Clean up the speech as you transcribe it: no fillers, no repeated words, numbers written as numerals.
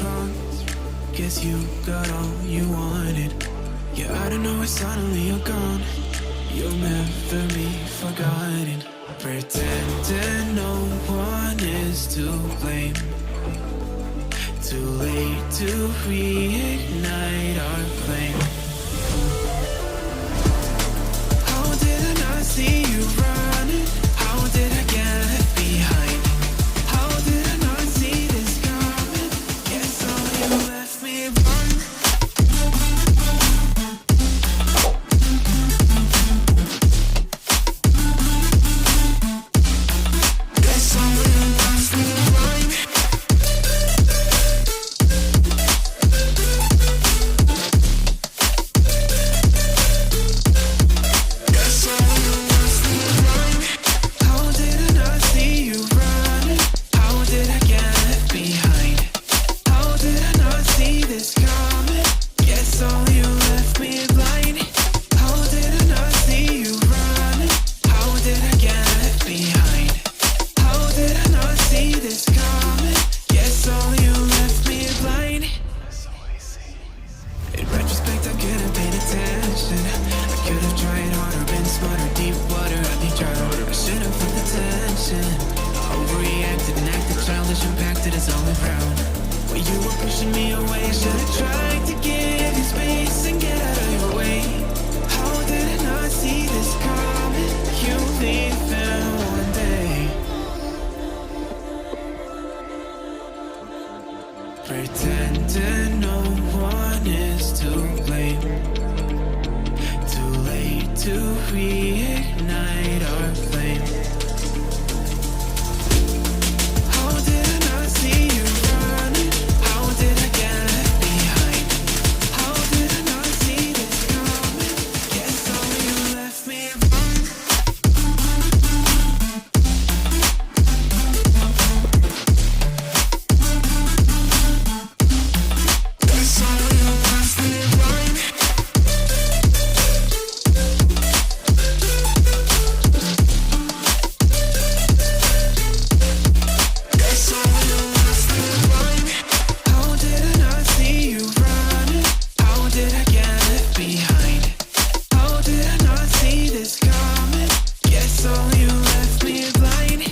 wrong? Guess you got all you wanted. Yeah, I don't know why suddenly you're gone. You'll never be forgotten. Pretending no one is to blame. Too late to reignite our flame. How did I not see you running? How did I get left behind? How did I not see this coming? Guess all you left me blind. Guess all you left me blind. Guess all you left me blind. How did I not see you running? How did I get left behind? How did I not see this coming? Guess all you left me blind. How did I not see you running? How did I get left behind? How did I not see this coming? Guess all you left me blind. In retrospect, I could have paid attention. I could have tried harder, been smarter, deep water, I'd be drowned. I should have felt the tension. I overreacted and acted childish, impacted us all around. When you were pushing me away, I should have tried to give you space and get out of your way.